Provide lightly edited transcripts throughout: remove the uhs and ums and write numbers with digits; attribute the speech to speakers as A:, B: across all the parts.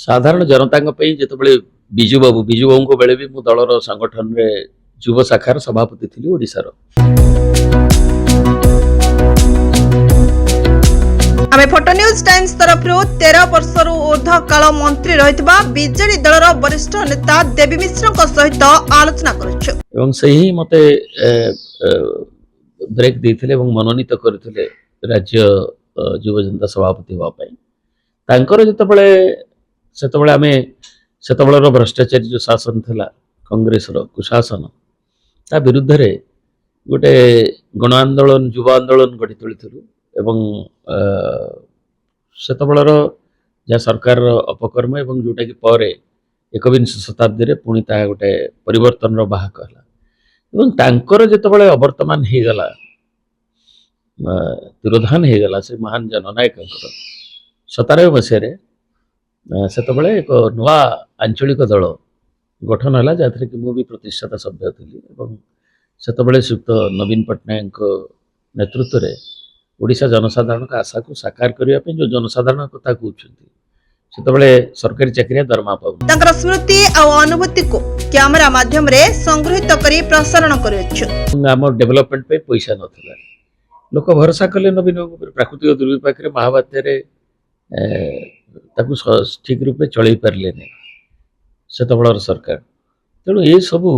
A: साधारण जनता बिजु बाबू को बेले भी मु दलर संगठन रे युव शाखार सभापति थी ओडिशार।
B: आमे फोटो न्यूज टाइम्स तरफ 13 वर्षर ऊर्ध काल मंत्री रहितबा बीजेडी दलर वरिष्ठ नेता देवी मिश्र सहित आलोचना करुछु
A: एवं सही मते ब्रेक देथिले एवं मनोनीत करथिले राज्य युव जनता सभापति होवा पई तांकर जतबळे सेतबळे आमे सेतबळर भ्रष्टाचारी जो शासन थिला कांग्रेस रो कुशासन ता विरुद्ध रे गोटे गण आंदोलन युवा आंदोलन गढ़ी तोलिथिलु एवं सेतबळर जा सरकार अपकर्म एवं जोटा कि परे एकविंश शताब्दी रे पुणी ता गोटे परिवर्तन रो बाहक हला एवं तांकर जतबळे अवर्तमान हे गला तिरोधान हे गला से महान जननायक 97 मसीह सेतबळे एक नुआ आंचलिक दल गठन हला जाथरे कि मु भी प्रतिष्ठाता सभ्य थिली एवं सेतबळे सुक्त नवीन पटनायक नेतृत्व रे ओडिशा जनसाधारण का आशा को साकार करिया पे जो जनसाधारण कथा कहउछंती सेतबळे सरकारी चाकरिया दरमा पाउ
B: तंकर स्मृति आ अनुभूति को कैमरा माध्यम रे संग्रहित करी प्रसारण करछु
A: हम डेवलपमेंट पे पैसा नथला लोक भरोसा कले नवीन प्राकृतिक दुर्विपाक रे महाबात्या रे ताकू ठीक रूप में चलई पारे नहीं सेतबळर सरकार तेणु ये सबू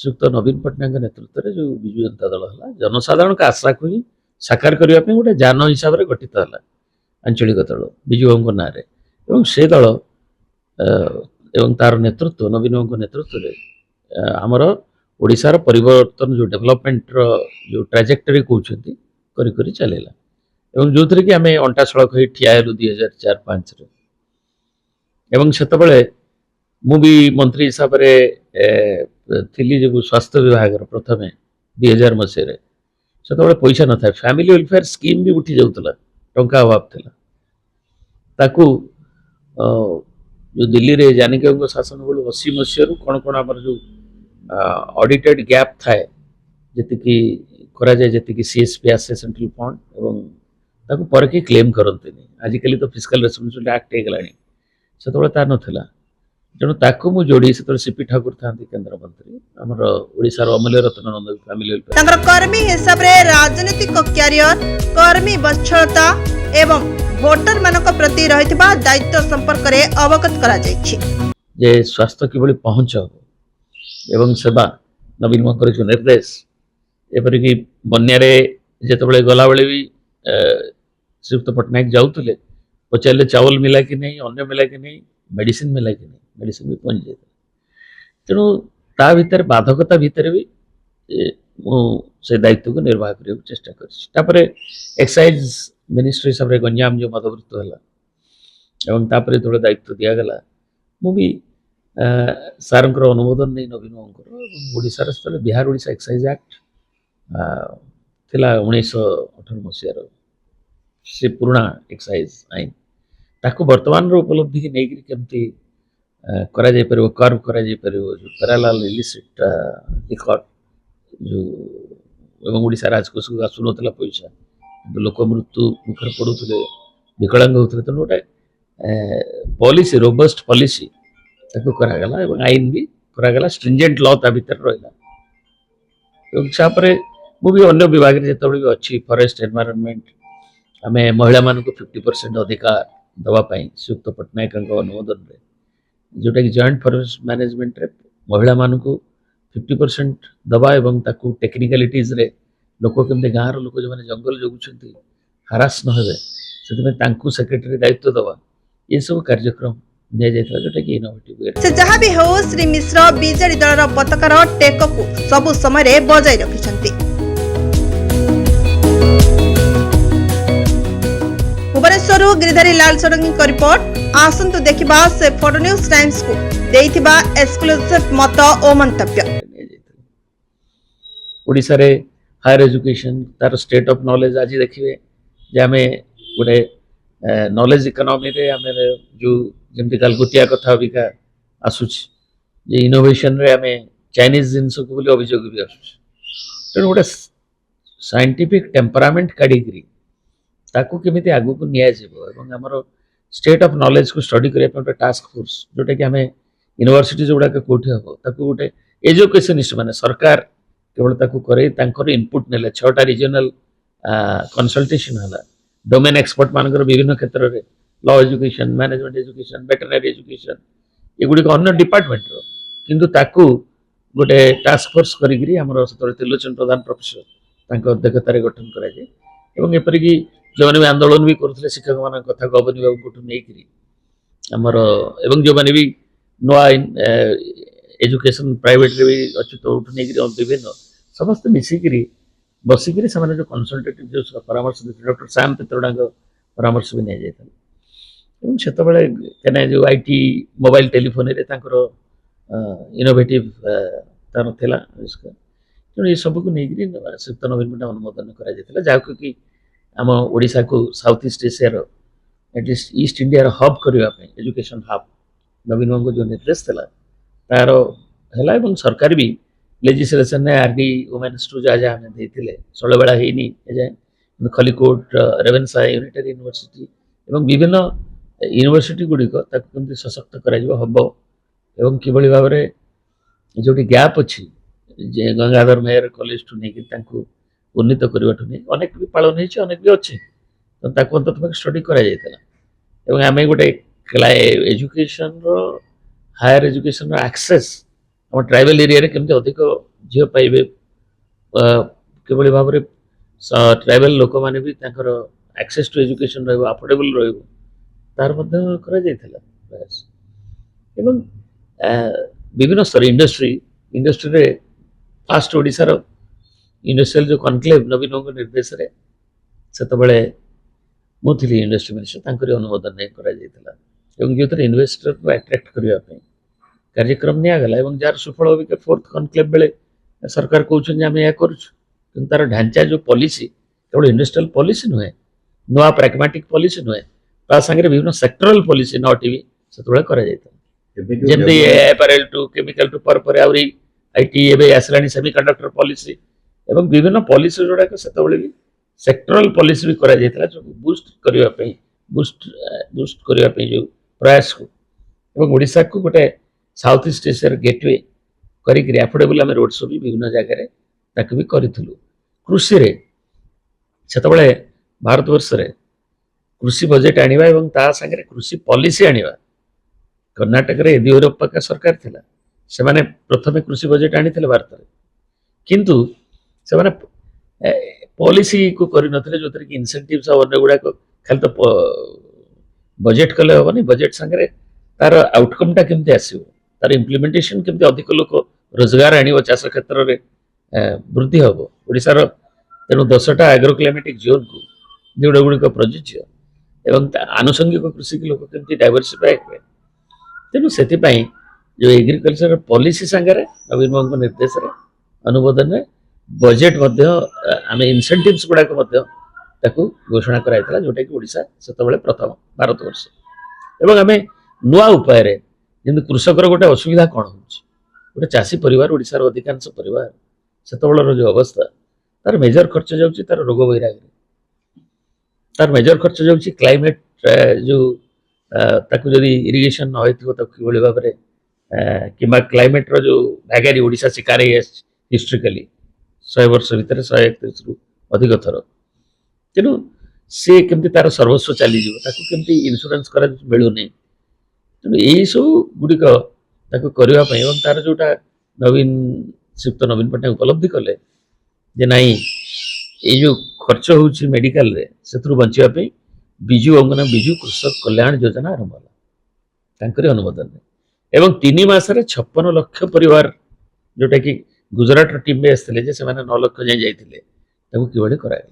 A: सुक्त नवीन पटनायक नेतृत्व में जो विजु जनता दल है जनसाधारण का आशा को ही साकार करने गोटे जान हिसाब से गठित है आंचलिक दल विजु बाबू ना से दल एवं तार नेतृत्व नवीन बाबू नेतृत्व में आमर ओडिशार परिवर्तन जो डेवलपमेंट जो ट्राजेक्टरी कहते करी चलेला एवं जो थी कि आम अंटा सड़क हो ठिया 2004-05 एवं सेतबळे मु भी मंत्री हिसाब से थी जो स्वास्थ्य विभाग प्रथम 2000 मसीह सेतबळे पैसा न था फैमिली वेलफेयर स्कीम भी उठी जाउतला टंका अभाव थिला ताकू जो दिल्ली रे जानकी शासन बेलू 80 मसीह कौन कौन आम जो ऑडिटेड गैप थाए जी करा जाए जी सीएसपी आसे सेंट्रल फंड एवं ताकू पर के क्लेम करते आजिकल तो फिस्कल रेस्पॉन्सिबिलिटी एक्ट हो गलानी सेतबळे ता नथिला तेणु ताकू मु जोड़ी से सीपी ठाकुर था केंद्र मंत्री आमर ओडिशार अमूल्य रत्न नंद फैमिली वेलफेयर
B: तंकर कर्मी हिसाब रे राजनीतिक कैरियर कर्मी वत्सलता एवं वोटर मानक प्रति रहितबा दायित्व संपर्क रे अवगत करा जायछि
A: जे स्वास्थ्य किबळी पहुंच एवं सेवा नवीन मंत्री जो निर्देश एपरि कि बन्या रे जेतबळे गला बेले भी श्रीयुक्त पटनायक जाऊले पचारे चावल मिला कि नहीं अन्य मिला कि नहीं मेडिसिन मिला कि नहीं मेडिसिन भी पहुंच जाए तेणु ता भीतर बाधकता भीतर भी से दायित्व को निर्वाह करने चेष्टा कर एक्साइज मिनिस्ट्री हिसाब से गंजाम जो मदवृत्त है एवं तापर थोड़ा दायित्व दिगला मुझे सार अनुमोदन नहीं नवीन ओडिशार स्थल बिहार ओडिशा एक्साइज एक्ट थिला 1918 मसीहार से पुराना एक्साइज आईन ताकू वर्तमान उपलब्धि की नहीं केमती करा जाय परिबो कर्व करा जाय परिबो जो पैरेलल इलिसिट लिकर जो एवं ओडिशा राजकोष को आसुनथला पैसा लोक मृत्यु मुखर पड़ुले विकलांग होते तेणु गोटे पॉलिसी रोबस्ट पॉलिसी ताकू करागला एवं आईन भी करागला स्ट्रिंजेंट लॉ ता भीतर रहिला एवं छापरे मु भी अन्य विभाग रे जतबे भी अछि फॉरेस्ट एनवायरनमेंट आमे महिला मान को 50% अधिकार दवा पाई सुक्त पटनायक अनुमोदन रे जोटा कि जॉइंट फॉरेस्ट मैनेजमेंट रे महिला मान को 50% दवा एवं ताकू टेक्निकलिटीज रे लोक केमते गाँव लोक जो माने जंगल जोगुछंती हरास न हेबे सेतमे तांकू सेक्रेटरी दायित्व दवा ये सब कार्यक्रम दिया जायता जोटा कि इनोवेटिव
B: से जहां भी हो श्री मिश्र बीजेडी दलर पताकार टेक को सब समय रे बजाय रखिसंती भुवनेश्वर गिरिधारी लाल सोडंगी को रिपोर्ट आसंतु देखिबा से फोटो न्यूज टाइम्स को देइथिबा एक्सक्लूसिव मत ओ मंतव्य
A: ओडिसा रे हायर एजुकेशन तार स्टेट ऑफ नॉलेज आज देखिए जे आमे गोटे नॉलेज इकोनॉमी रे आमे जो जेमती गालगुतिया कथा अबिका आसुछ जे इनोवेशन रे आमे चाइनीज जिंस को बोली अभियोग भी आसुछ तेणु गोटे साइंटिफिक टेम्परामेंट काढ़ी ताकू केमिति आगु को निया जेबो एवं हमर स्टेट ऑफ नॉलेज को स्टडी करने गोटे टास्क फोर्स जोटा कि आम यूनिवर्सिटी जो गुड़ाक कौटी हम ताकू गोटे एजुकेशनिस्ट माने सरकार केवल ताकू करे तांकर इनपुट नेले 6टा रीजनल कंसल्टेशन हला डोमेन एक्सपर्ट मानकर विभिन्न क्षेत्र में law education management education veterinary education ये गुड़ी अन्य डिपार्टमेंट रो किंतु ताकू गोटे टास्क फोर्स करी हमर सतरे त्रिलोचन प्रधान प्रोफेसर तांको अध्यक्षतार गठन करा जाय एवं एपरिकी जो मैंने भी आंदोलन भी करते शिक्षक मान कथा को अवनी बाबू नहीं आमर एवं जो मैंने भी नुआ एजुकेशन प्राइवेट रे भी अच्छी तो नहीं विभिन्न समस्त मिसिकी बसिक जो कनसल्टेटिव जो परामर्श देते डॉक्टर श्याम पित्रोड़ा परामर्श भी नहीं जाता से जो आईटी मोबाइल टेलीफोन इनोवेटिव तार था तेणु ये सबको नहीं श्रीयुक्त नवीन पट्टनायक अनुमोदन करा जहाँ कि आम ओडिशा को south east Asia at least east India hub करने एजुकेशन हब नवीन बाबू जो निर्देश था तार है सरकार भी लेजिस्लेशन ने आरडी वुमेन्स टू जहाँ जहाँ देते सलबेला है खलिकोट रेवेन्सा यूनिटरी यूनिवर्सिटी एवं विभिन्न यूनिवर्सिटी गुड़िक कमी सशक्त हम एवं किभली भाव में जो गैप अच्छी गंगाधर मेयर कॉलेज टू नहीं उन्नीत करने अनेक भी पालन होती अनेक भी अच्छे तो अंततः स्टडी कराई आम गोटे एजुकेशन हायर एजुकेशन एक्सेस हम ट्राइबल एरिया केमती अधिक झील पाइबे किभली भाव में ट्राइबल लोक मैंने भी एक्सेस टू एजुकेशन अफोर्डेबल तार प्रयास एवं विभिन्न स्तर इंडस्ट्री फास्ट ओडिशार इंडस्ट्रियल जो कनक्लेव नवीन निर्देश से मुझे इंडस्ट्री मिनिस्टर अनुमोदन नहीं कर जो इन्वेस्टर को अट्रैक्ट करने कार्यक्रम निगला जार सुफल अविका 4th कनक्लेव बेले सरकार कहते आम यह करूँ तार ढांचा जो पॉलिसी केवल इंडस्ट्रियल पॉलिसी नुहे नुआ प्राग्मेटिक पॉलिसी नुहे ता संगे विभिन्न सेक्टरल पॉलिसी 9टी भी से जमी एपारेल टू केमिकल टू पर आईटी एवं आसला सेमीकंडक्टर पॉलिसी एवं विभिन्न पॉलिसी जोड़ाक से भी सेक्टरल पॉलिसी भी करा जो बूस्ट करने बूस्ट करने जो प्रयास को एवं ओडिशा को गोटे साउथ ईस्ट एशिया गेटवे करी अफोर्डेबल आम रोड शो भी विभिन्न जगह भी करूँ कृषि से भारत वर्ष कृषि बजेट आनिबा एवं ता संगे कृषि पॉलिसी आनिबा कर्नाटक रे येदियुरप्पा का सरकार थिला से माने प्रथमे कृषि बजेट आनी थिले भारत रे किंतु से माने पॉलिसी को करि नथिले जोतरे कि इंसेंटिव्स और अन्य गुडा को खाली तो बजेट कले होबनी बजेट संगे तार आउटकम टा केमते आसीबो तार इम्प्लीमेंटेशन केमते अधिक लोक रोजगार आनिबो चाष क्षेत्र रे वृद्धि होबो ओडिसा रो तेणु 10टा एग्रो क्लाइमेटिक जोन को जोड़ा गुड़िक प्रযোज्य एवं आनुषंगिक कृषि के लोक केमती डाइवर्सिफाई हुए तेणु से जो एग्रीकल्चर पॉलिसी संगे नवीन बाबू निर्देश अनुमोदन में बजेट आम इनसेंटिव्स गुड़ाक घोषणा कराई जोटा कि ओडिशा से प्रथम भारत वर्ष एवं आम नुआ उपाय जमी कृषकर गोटे असुविधा कौन हो गोटे चाषी परिवार ओडिशार अधिकांश परिवार से जो अवस्था तार मेजर खर्च जाऊँगी तार रोग वैराग तार मेजर खर्च जाऊँगी क्लाइमेट जो ताकू जदि इरिगेशन न हो कि भाव कि क्लाइमेट रो जो भागारी ओडिशा शिकार हिस्ट्रिकली 100 वर्ष भितर 131 रु अधिक थर तेणु सी केमती तार सर्वस्व चली केमती इन्शुरांस करा मिलूनी तेणु यही सब गुड़िक करने तार जोटा नवीन श्रीयुक्त नवीन पट्टनायक उपलब्धि कले जे नाई ये जो खर्च होची मेडिकल रे सेथुरु बंचिया विजु अंगना विजु कृषक कल्याण योजना आरंभ होला अनुमोदन एवं 3 मासरे 56 लाख परिवार जोटा कि गुजरात टीम में आसते 9 लाख जाए किभली कराया।